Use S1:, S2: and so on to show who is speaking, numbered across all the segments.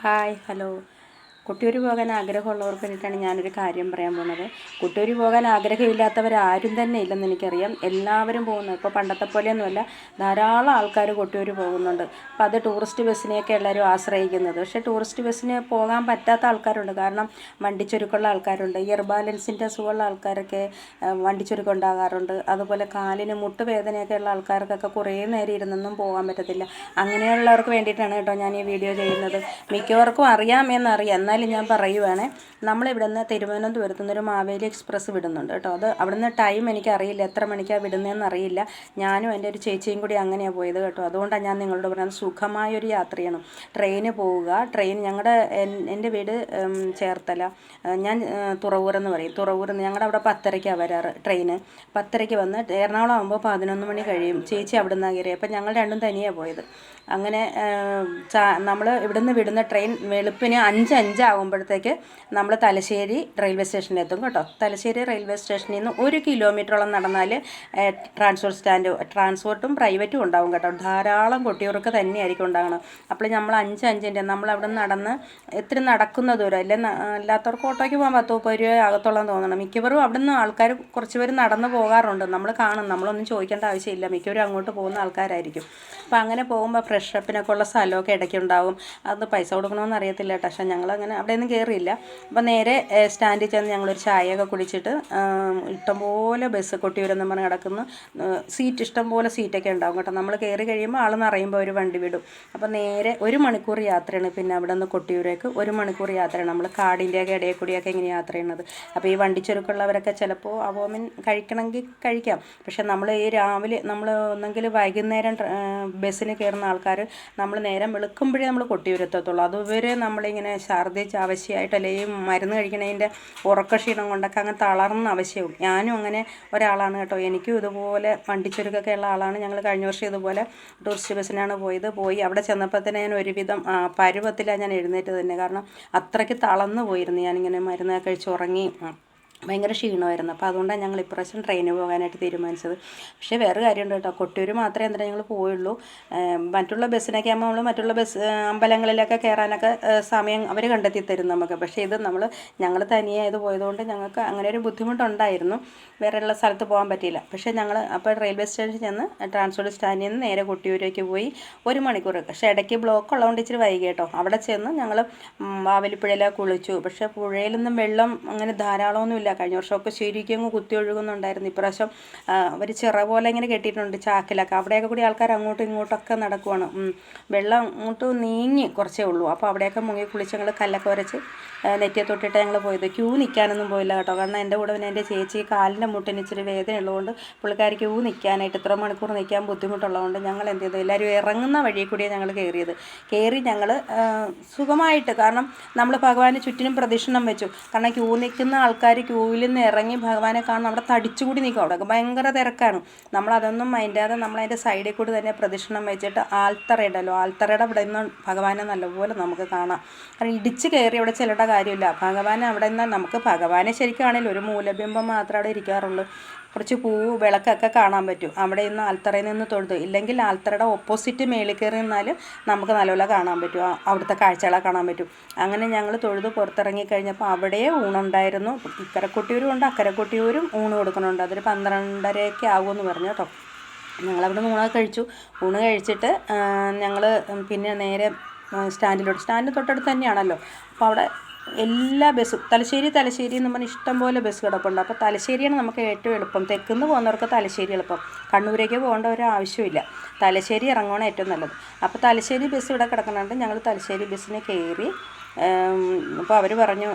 S1: Hi hello Kottiyoor പോകാൻ ആഗ്രഹമുള്ളവർക്ക് വേണ്ടിയിട്ടാണ് ഞാനൊരു കാര്യം പറയാൻ പോകുന്നത്. കൊട്ടിയൂർ പോകാൻ ആഗ്രഹമില്ലാത്തവരാരും തന്നെ ഇല്ലെന്ന് എനിക്കറിയാം. എല്ലാവരും പോകുന്നു. ഇപ്പോൾ പണ്ടത്തെ പോലെയൊന്നുമല്ല, ധാരാളം ആൾക്കാർ കൊട്ടിയൂർ പോകുന്നുണ്ട്. അപ്പോൾ അത് ടൂറിസ്റ്റ് ബസ്സിനെയൊക്കെ എല്ലാവരും ആശ്രയിക്കുന്നത്. പക്ഷേ ടൂറിസ്റ്റ് ബസ്സിന് പോകാൻ പറ്റാത്ത ആൾക്കാരുണ്ട്. കാരണം വണ്ടിച്ചൊരുക്കമുള്ള ആൾക്കാരുണ്ട്, ഇയർ ബാലൻസിൻ്റെ അസുഖമുള്ള ആൾക്കാരൊക്കെ വണ്ടിച്ചൊരുക്കം ഉണ്ടാകാറുണ്ട്. അതുപോലെ കാലിന് മുട്ടുവേദനയൊക്കെ ഉള്ള ആൾക്കാർക്കൊക്കെ കുറേ നേരം ഇരുന്നൊന്നും പോകാൻ പറ്റത്തില്ല. അങ്ങനെയുള്ളവർക്ക് വേണ്ടിയിട്ടാണ് കേട്ടോ ഞാൻ ഈ വീഡിയോ ചെയ്യുന്നത്. മിക്കവർക്കും അറിയാമെന്നറിയാം, എന്നാലും ഞാൻ പറയുവാണ്. നമ്മളിവിടെ നിന്ന് തിരുവനന്തപുരത്ത് നിന്നൊരു മാവേലി എക്സ്പ്രസ് വിടുന്നുണ്ട് കേട്ടോ. അത് അവിടുന്ന് ടൈം എനിക്കറിയില്ല, എത്ര മണിക്കാണ് വിടുന്നതെന്ന് അറിയില്ല. ഞാനും എൻ്റെ ഒരു ചേച്ചിയും കൂടി അങ്ങനെയാണ് പോയത് കേട്ടോ. അതുകൊണ്ടാണ് ഞാൻ നിങ്ങളോട് പറയുന്നത്, സുഖമായൊരു യാത്രയാണ്. ട്രെയിന് പോവുക. ട്രെയിൻ എൻ്റെ വീട് ചേർത്തല, ഞാൻ തുറവൂരെന്ന് പറയും. തുറവൂരിൽ നിന്ന് ഞങ്ങളുടെ അവിടെ 10:30ക്കാണ് വരാറ് ട്രെയിന്. 10:30ക്ക് വന്ന് എറണാകുളം ആകുമ്പോൾ 11 മണി കഴിയും. ചേച്ചി അവിടെ നിന്നാണ് കയറി. അപ്പം ഞങ്ങൾ രണ്ടും തനിയാണ് പോയത്. അങ്ങനെ നമ്മൾ ഇവിടുന്ന് വിടുന്ന ട്രെയിൻ വെളുപ്പിന് 5:05 ആകുമ്പോഴത്തേക്ക് നമ്മൾ തലശ്ശേരി റെയിൽവേ സ്റ്റേഷനിലെത്തും കേട്ടോ. തലശ്ശേരി റെയിൽവേ സ്റ്റേഷനിൽ നിന്ന് 1 കിലോമീറ്ററോളം നടന്നാൽ ട്രാൻസ്പോർട്ടും പ്രൈവറ്റും ഉണ്ടാവും കേട്ടോ. ധാരാളം കൊട്ടിയൂർക്ക് തന്നെയായിരിക്കും ഉണ്ടാകണം. അപ്പോൾ നമ്മൾ 5:05 നമ്മളവിടെ നടന്ന് ഇത്തിരി നടക്കുന്ന ദൂരം അല്ലാത്തവർക്ക് ഓട്ടോയ്ക്ക് പോകാൻ 10-30 രൂപ ആകത്തോളം തോന്നണം. മിക്കവരും അവിടെ നിന്ന് ആൾക്കാർ കുറച്ച് പേര് നടന്ന് പോകാറുണ്ട്. നമ്മൾ കാണും, നമ്മളൊന്നും ചോദിക്കേണ്ട ആവശ്യമില്ല, മിക്കവരും അങ്ങോട്ട് പോകുന്ന ആൾക്കാരായിരിക്കും. അപ്പോൾ അങ്ങനെ പോകുമ്പോൾ ഫ്രഷപ്പിനൊക്കെ ഉള്ള സ്ഥലമൊക്കെ ഇടയ്ക്കുണ്ടാവും. അത് പൈസ കൊടുക്കണമെന്ന് അറിയത്തില്ല കേട്ടോ. പക്ഷേ ഞങ്ങളങ്ങനെ അവിടെയൊന്നും കയറിയില്ല. അപ്പോൾ നേരെ സ്റ്റാൻഡിൽ ചെന്ന് ഞങ്ങളൊരു ചായയൊക്കെ കുടിച്ചിട്ട് ഇഷ്ടംപോലെ ബസ് കൊട്ടിയൂരെന്ന് പറഞ്ഞ് കിടക്കുന്നു. സീറ്റ് ഇഷ്ടംപോലെ സീറ്റൊക്കെ ഉണ്ടാവും കേട്ടോ. നമ്മൾ കയറി കഴിയുമ്പോൾ ആൾ നിറയുമ്പോൾ ഒരു വണ്ടി വിടും. അപ്പോൾ നേരെ 1 മണിക്കൂർ യാത്രയാണ്. പിന്നെ അവിടെ നിന്ന് കൊട്ടിയൂരേക്ക് 1 മണിക്കൂർ യാത്രയാണ്. നമ്മൾ കാടിൻ്റെയൊക്കെ ഇടയിൽ കൂടിയൊക്കെ ഇങ്ങനെ യാത്ര ചെയ്യുന്നത്. അപ്പോൾ ഈ വണ്ടിച്ചെരുക്കുള്ളവരൊക്കെ ചിലപ്പോൾ അവോമിൻ കഴിക്കണമെങ്കിൽ കഴിക്കാം. പക്ഷേ നമ്മൾ ഈ രാവിലെ നമ്മൾ ഒന്നെങ്കിൽ വൈകുന്നേരം ബസ്സിന് കയറുന്ന ആൾക്കാർ നമ്മൾ നേരം വെളുക്കുമ്പോഴേ നമ്മൾ കൊട്ടിയൂരെത്തത്തുള്ളൂ. അതുവരെ നമ്മളിങ്ങനെ ഛർദ്ദിച്ച് ആവശ്യമായിട്ടല്ലേ ഈ മരുന്ന് കഴിക്കണതിൻ്റെ ഉറക്കക്ഷീണം കൊണ്ടൊക്കെ അങ്ങനെ തളർന്ന ആവശ്യവും. ഞാനും അങ്ങനെ ഒരാളാണ് കേട്ടോ. എനിക്കും ഇതുപോലെ വണ്ടിച്ചൊരുക്കൊക്കെ ഉള്ള ആളാണ്. ഞങ്ങൾ കഴിഞ്ഞ വർഷം ഇതുപോലെ ടൂറിസ്റ്റ് ബസ്സിനാണ് പോയി അവിടെ ചെന്നപ്പോൾ തന്നെ ഞാൻ ഒരുവിധം പരുവത്തിലാണ് ഞാൻ എഴുന്നേറ്റ് തന്നെ. കാരണം അത്രയ്ക്ക് തളർന്നു പോയിരുന്നു. ഞാനിങ്ങനെ മരുന്നൊക്കെ കഴിച്ച് ഉറങ്ങി ഭയങ്കര ക്ഷീണമായിരുന്നു. അപ്പോൾ അതുകൊണ്ടാണ് ഞങ്ങൾ ഇപ്രാവശ്യം ട്രെയിന് പോകാനായിട്ട് തീരുമാനിച്ചത്. പക്ഷേ വേറെ കാര്യമുണ്ട് കേട്ടോ, കൊട്ടിയൂർ മാത്രമേ എന്താ ഞങ്ങൾ പോയുള്ളൂ. മറ്റുള്ള ബസ്സിനൊക്കെ ആകുമ്പോൾ നമ്മൾ മറ്റുള്ള ബസ് അമ്പലങ്ങളിലൊക്കെ കയറാനൊക്കെ സമയം അവർ കണ്ടെത്തി തരും നമുക്ക്. പക്ഷേ ഇത് ഞങ്ങൾ തനിയായത് പോയതുകൊണ്ട് ഞങ്ങൾക്ക് അങ്ങനെ ഒരു ബുദ്ധിമുട്ടുണ്ടായിരുന്നു. വേറെയുള്ള സ്ഥലത്ത് പോകാൻ പറ്റിയില്ല. പക്ഷേ ഞങ്ങൾ അപ്പോൾ റെയിൽവേ സ്റ്റേഷനിൽ ചെന്ന് ട്രാൻസ്പോർട്ട് സ്റ്റാൻഡിൽ നിന്ന് നേരെ കൊട്ടിയൂരേക്ക് പോയി 1 മണിക്കൂർ. പക്ഷേ ഇടയ്ക്ക് ബ്ലോക്ക് ഉള്ളതുകൊണ്ട് ഇച്ചിരി വൈകി കേട്ടോ. അവിടെ ചെന്ന് ഞങ്ങൾ വാവലിപ്പുഴയിലൊക്കെ കുളിച്ചു. പക്ഷേ പുഴയിലൊന്നും വെള്ളം അങ്ങനെ ധാരാളമൊന്നുമില്ല. കഴിഞ്ഞ വർഷമൊക്കെ ശരിക്കും അങ്ങ് കുത്തി ഒഴുകുന്നുണ്ടായിരുന്നു. ഇപ്രാവശ്യം ഒരു ചിറ പോലെ ഇങ്ങനെ കെട്ടിയിട്ടുണ്ട് ചാക്കിലൊക്കെ. അവിടെയൊക്കെ കൂടി ആൾക്കാർ അങ്ങോട്ടും ഇങ്ങോട്ടൊക്കെ നടക്കുവാണ്. വെള്ളം അങ്ങോട്ട് നീങ്ങി കുറച്ചേ ഉള്ളൂ. അപ്പോൾ അവിടെയൊക്കെ മുങ്ങി കുളിച്ച് ഞങ്ങൾ കല്ലൊക്കെ ഉരച്ച് നെറ്റിയെ തൊട്ടിട്ട് ഞങ്ങൾ പോയത്. ക്യൂ നിൽക്കാനൊന്നും പോയില്ല കേട്ടോ. കാരണം എൻ്റെ കൂടെ പിന്നെ എൻ്റെ ചേച്ചി കാലിൻ്റെ മുട്ടിന് ഇച്ചിരി വേദന ഉള്ളതുകൊണ്ട് പുള്ളിക്കാരി ക്യൂ നിൽക്കാനായിട്ട് ഇത്ര മണിക്കൂർ നിൽക്കാൻ ബുദ്ധിമുട്ടുള്ളതുകൊണ്ട് ഞങ്ങൾ എന്ത് ചെയ്തു, എല്ലാവരും ഇറങ്ങുന്ന വഴി കൂടിയാണ് ഞങ്ങൾ കയറി ഞങ്ങൾ സുഖമായിട്ട്. കാരണം നമ്മൾ ഭഗവാന് ചുറ്റിനും പ്രദക്ഷിണം വെച്ചു. കാരണം ക്യൂ നിൽക്കുന്ന ആൾക്കാർ ക്യൂവിൽ നിന്ന് ഇറങ്ങി ഭഗവാനെ കാണണം. അവിടെ തടിച്ചുകൂടി നിൽക്കും. അവിടെ ഭയങ്കര തിരക്കാണ്. നമ്മളതൊന്നും മൈൻഡാതെ നമ്മളതിൻ്റെ സൈഡിൽ കൂടി തന്നെ പ്രദക്ഷിണം വെച്ചിട്ട് ആൽത്തറയിടല്ലോ, ആൽത്തറയുടെ അവിടെ നിന്ന് ഭഗവാനെ നല്ലപോലെ നമുക്ക് കാണാം. കാരണം ഇടിച്ച് കയറി അവിടെ ചെല്ലേണ്ട കാര്യമില്ല. ഭഗവാൻ അവിടെ നിന്ന് നമുക്ക് ഭഗവാനെ ശരിക്കാണെങ്കിലും ഒരു മൂലബിംബം മാത്രമേ അവിടെ ഇരിക്കാറുള്ളൂ. കുറച്ച് പൂവ് വിളക്കൊക്കെ കാണാൻ പറ്റും. അവിടെ നിന്ന് ആൽത്തറയിൽ നിന്ന് തൊഴുതു. ഇല്ലെങ്കിൽ ആൽത്തറയുടെ ഓപ്പോസിറ്റ് മേളിൽ കയറി നിന്നാൽ നമുക്ക് നല്ലപോലെ കാണാൻ പറ്റും, അവിടുത്തെ കാഴ്ചകളെ കാണാൻ പറ്റും. അങ്ങനെ ഞങ്ങൾ തൊഴുത് പുറത്തിറങ്ങി കഴിഞ്ഞപ്പോൾ അവിടെ ഊണുണ്ടായിരുന്നു. ഇക്കരക്കൊട്ടിയൂരും ഉണ്ട്, അക്കരക്കൊട്ടിയൂരും ഊണ് കൊടുക്കുന്നുണ്ട്. അതൊരു 12:30 ആകുമെന്ന് പറഞ്ഞു കേട്ടോ. ഞങ്ങളവിടെ ഊണൊക്കെ കഴിച്ചു. ഊണ് കഴിച്ചിട്ട് ഞങ്ങൾ പിന്നെ നേരെ സ്റ്റാൻഡിന് തൊട്ടടുത്ത് തന്നെയാണല്ലോ. അപ്പോൾ അവിടെ എല്ലാ ബസ്സും തലശ്ശേരി എന്ന് പറഞ്ഞാൽ ഇഷ്ടംപോലെ ബസ് കിടപ്പുണ്ട്. അപ്പോൾ തലശ്ശേരിയാണ് നമുക്ക് ഏറ്റവും എളുപ്പം. തെക്കുന്ന് പോകുന്നവർക്ക് തലശ്ശേരി എളുപ്പം. കണ്ണൂരേക്ക് പോകേണ്ട ഒരു ആവശ്യമില്ല. തലശ്ശേരി ഇറങ്ങുകയാണ് ഏറ്റവും നല്ലത്. അപ്പോൾ തലശ്ശേരി ബസ് ഇവിടെ കിടക്കുന്നുണ്ട്. ഞങ്ങൾ തലശ്ശേരി ബസ്സിന് കയറി. അപ്പോൾ അവർ പറഞ്ഞു,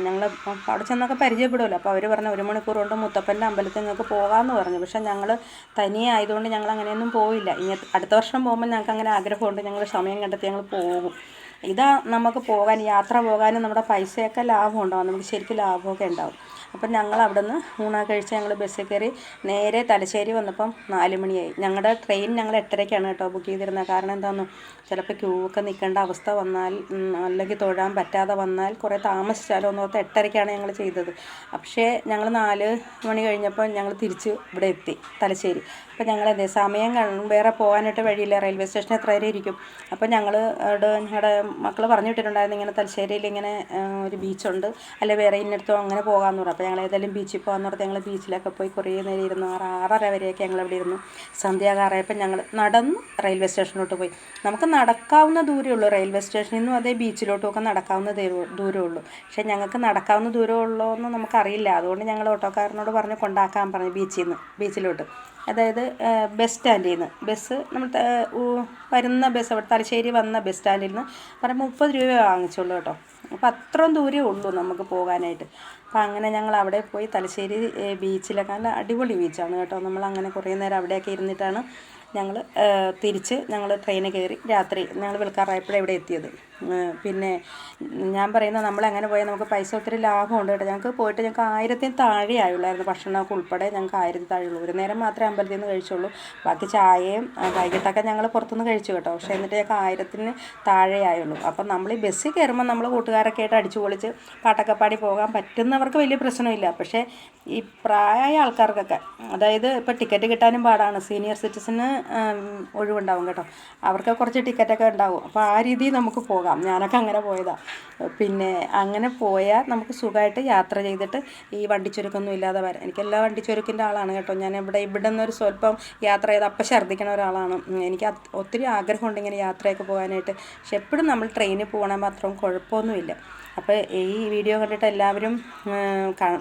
S1: ഞങ്ങൾ അവിടെ ചെന്നൊക്കെ പരിചയപ്പെടുമല്ലോ. അപ്പോൾ അവർ പറഞ്ഞു 1 മണിക്കൂർ കൊണ്ട് മുത്തപ്പൻ്റെ അമ്പലത്തിൽ നിങ്ങൾക്ക് പോകാമെന്ന് പറഞ്ഞു. പക്ഷേ ഞങ്ങൾ തനിയെ ആയതുകൊണ്ട് ഞങ്ങൾ അങ്ങനെയൊന്നും പോയില്ല. ഇനി അടുത്ത വർഷം പോകുമ്പോൾ ഞങ്ങൾക്ക് അങ്ങനെ ആഗ്രഹമുണ്ട്. ഞങ്ങൾ സമയം കണ്ടെത്തി ഞങ്ങൾ പോകും. ഇതാ നമുക്ക് യാത്ര പോകാനും നമ്മുടെ പൈസയൊക്കെ ലാഭം ഉണ്ടാവും. നമുക്ക് ശരിക്കും ലാഭമൊക്കെ ഉണ്ടാവും. അപ്പം ഞങ്ങൾ അവിടെ നിന്ന് ഊണൊക്കെ കഴിച്ച് ഞങ്ങൾ ബസ്സിൽ കയറി നേരെ തലശ്ശേരി വന്നപ്പം 4 മണിയായി. ഞങ്ങളുടെ ട്രെയിൻ ഞങ്ങൾ 8:30ക്കാണ് കേട്ടോ ബുക്ക് ചെയ്തിരുന്നത്. കാരണം എന്താണെന്ന്, ചിലപ്പോൾ ക്യൂ ഒക്കെ നിൽക്കേണ്ട അവസ്ഥ വന്നാൽ, അല്ലെങ്കിൽ തൊഴാൻ പറ്റാതെ വന്നാൽ കുറേ താമസിച്ചാലോ എന്നോർത്ത് 8:30ക്കാണ് ഞങ്ങൾ ചെയ്തത്. പക്ഷേ ഞങ്ങൾ 4 മണി കഴിഞ്ഞപ്പോൾ ഞങ്ങൾ തിരിച്ച് ഇവിടെ എത്തി തലശ്ശേരി. അപ്പോൾ അപ്പോൾ ഞങ്ങൾ എന്തേ സമയം വേറെ പോകാനായിട്ട് വഴിയില്ല, റെയിൽവേ സ്റ്റേഷൻ എത്ര നേരം ഇരിക്കും. അപ്പോൾ ഞങ്ങൾ അവിടെ ഞങ്ങളുടെ മക്കൾ പറഞ്ഞു വിട്ടിട്ടുണ്ടായിരുന്നു ഇങ്ങനെ തലശ്ശേരിയിൽ ഇങ്ങനെ ഒരു ബീച്ചുണ്ട്, അല്ലെ വേറെ ഇന്നടത്തോ അങ്ങനെ പോകാമെന്ന് പറഞ്ഞു. അപ്പോൾ ഞങ്ങൾ ഏതായാലും ബീച്ചിൽ പോകാമെന്ന് പറഞ്ഞാൽ ഞങ്ങൾ ബീച്ചിലൊക്കെ പോയി കുറേ നേരം ഇരുന്നു. 6-6:30 വരെയൊക്കെ ഞങ്ങൾ അവിടെ ഇരുന്നു. സന്ധ്യാകാറായപ്പോൾ ഞങ്ങൾ നടന്ന് റെയിൽവേ സ്റ്റേഷനിലോട്ട് പോയി. നമുക്ക് നടക്കാവുന്ന ദൂരമേ ഉള്ളൂ, റെയിൽവേ സ്റ്റേഷനിൽ നിന്നും അതേ ബീച്ചിലോട്ടും ഒക്കെ നടക്കാവുന്ന ദൂരമേ ഉള്ളൂ. പക്ഷേ ഞങ്ങൾക്ക് നടക്കാവുന്ന ദൂരമുള്ളൂ എന്ന് നമുക്കറിയില്ല. അതുകൊണ്ട് ഞങ്ങൾ ഓട്ടോക്കാരനോട് പറഞ്ഞ് കൊണ്ടാക്കാൻ പറഞ്ഞു ബീച്ചിലോട്ട്. അതായത് ബസ് സ്റ്റാൻഡിൽ നിന്ന് നമ്മൾ വരുന്ന ബസ് അവിടെ തലശ്ശേരി വന്ന ബസ് സ്റ്റാൻഡിൽ നിന്ന് പറയുമ്പോൾ 30 രൂപ വാങ്ങിച്ചുള്ളൂ കേട്ടോ. അപ്പോൾ അത്രയും ദൂരമേ ഉള്ളൂ നമുക്ക് പോകാനായിട്ട്. അപ്പോൾ അങ്ങനെ ഞങ്ങൾ അവിടെ പോയി തലശ്ശേരി ബീച്ചിലൊക്കെ നല്ല അടിപൊളി ബീച്ചാണ് കേട്ടോ. നമ്മളങ്ങനെ കുറേ നേരം അവിടെയൊക്കെ ഇരുന്നിട്ടാണ് ഞങ്ങൾ തിരിച്ച് ട്രെയിന് കയറി രാത്രി ഞങ്ങൾ വെളുക്കാറായപ്പോഴേ ഇവിടെ എത്തിയത്. പിന്നെ ഞാൻ പറയുന്നത് നമ്മളങ്ങനെ പോയാൽ നമുക്ക് പൈസ ഒത്തിരി ലാഭമുണ്ട് കേട്ടോ. ഞങ്ങൾക്ക് 1000 താഴെ ആയുള്ളായിരുന്നു, ഭക്ഷണമൊക്കെ ഉൾപ്പെടെ ഞങ്ങൾക്ക് 1000 താഴെയുള്ളൂ. ഒരു നേരം മാത്രമേ അമ്പലത്തിൽ നിന്ന് കഴിച്ചുള്ളൂ, ബാക്കി ചായയും വൈകിട്ടൊക്കെ ഞങ്ങൾ പുറത്തുനിന്ന് കഴിച്ചു കേട്ടോ. പക്ഷേ എന്നിട്ട് ഞങ്ങൾക്ക് 1000 താഴെ ആയുള്ളൂ. അപ്പം നമ്മൾ ഈ ബസ്സിൽ കയറുമ്പോൾ നമ്മൾ കൂട്ടുകാരൊക്കെ ആയിട്ട് അടിച്ചു പൊളിച്ച് പാട്ടൊക്കെ പാടി പോകാൻ പറ്റുന്നവർക്ക് വലിയ പ്രശ്നമില്ല. പക്ഷേ ഈ പ്രായമായ ആൾക്കാർക്കൊക്കെ, അതായത് ഇപ്പോൾ ടിക്കറ്റ് കിട്ടാനും പാടാണ്, സീനിയർ സിറ്റിസന് ഒഴിവുണ്ടാവും കേട്ടോ, അവർക്ക് കുറച്ച് ടിക്കറ്റൊക്കെ ഉണ്ടാവും. അപ്പോൾ ആ രീതിയിൽ നമുക്ക് പോകാം. ഞാനൊക്കെ അങ്ങനെ പോയതാണ്. പിന്നെ അങ്ങനെ പോയാൽ നമുക്ക് സുഖമായിട്ട് യാത്ര ചെയ്തിട്ട് ഈ വണ്ടിച്ചുരുക്കൊന്നും ഇല്ലാതെ വരാം. എനിക്കെല്ലാ വണ്ടിച്ചുരുക്കിൻ്റെ ആളാണ് കേട്ടോ. ഞാൻ ഇവിടെ നിന്നൊരു സ്വല്പം യാത്ര ചെയ്ത് അപ്പം ഛർദ്ദിക്കണ ഒരാളാണ്. എനിക്ക് ഒത്തിരി ആഗ്രഹമുണ്ട് ഇങ്ങനെ യാത്രയൊക്കെ പോകാനായിട്ട്. പക്ഷെ എപ്പോഴും നമ്മൾ ട്രെയിനിൽ പോകണ മാത്രം കുഴപ്പമൊന്നുമില്ല. അപ്പോൾ ഈ വീഡിയോ കണ്ടിട്ട് എല്ലാവരും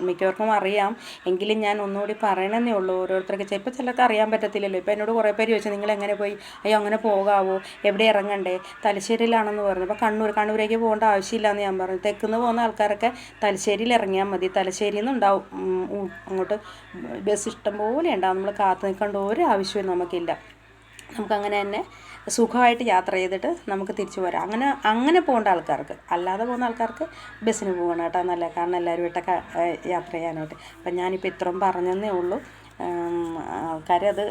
S1: മിക്കവർക്കും അറിയാം, എങ്കിലും ഞാൻ ഒന്നുകൂടി പറയണമെന്നേ ഉള്ളൂ. ഓരോരുത്തർക്ക് ചിലപ്പോൾ ചിലർക്ക് അറിയാൻ പറ്റത്തില്ലല്ലോ. ഇപ്പോൾ എന്നോട് കുറേ പേര് ചോദിച്ചു നിങ്ങൾ എങ്ങനെ പോയി, അയ്യോ അങ്ങനെ പോകാവോ, എവിടെ ഇറങ്ങണ്ടേ, തലശ്ശേരിയിലാണെന്ന് പറഞ്ഞു. അപ്പോൾ കണ്ണൂരേക്ക് പോകേണ്ട ആവശ്യമില്ല എന്ന് ഞാൻ പറഞ്ഞു. തെക്കുന്ന് പോകുന്ന ആൾക്കാരൊക്കെ തലശ്ശേരിയിൽ ഇറങ്ങിയാൽ മതി, തലശ്ശേരിയിൽ നിന്നുണ്ടാവും അങ്ങോട്ട് ബസ് ഇഷ്ടം പോലെ ഉണ്ടാവും. നമ്മൾ കാത്തു നിൽക്കേണ്ട ഒരു ആവശ്യവും നമുക്കില്ല. നമുക്കങ്ങനെ തന്നെ സുഖമായിട്ട് യാത്ര ചെയ്തിട്ട് നമുക്ക് തിരിച്ചു പോരാം. അങ്ങനെ പോകേണ്ട ആൾക്കാർക്ക്, അല്ലാതെ പോകുന്ന ആൾക്കാർക്ക് ബസ്സിന് പോകണം കേട്ടോ, നല്ല. കാരണം എല്ലാവരുമായിട്ടൊക്കെ യാത്ര ചെയ്യാനായിട്ട്. അപ്പം ഞാനിപ്പോൾ ഇത്രയും പറഞ്ഞതേ ഉള്ളൂ. ആൾക്കാരത്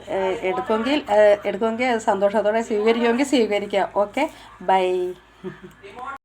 S1: എടുക്കുമെങ്കിൽ അത് സന്തോഷത്തോടെ സ്വീകരിക്കുമെങ്കിൽ സ്വീകരിക്കുക. Okay, by.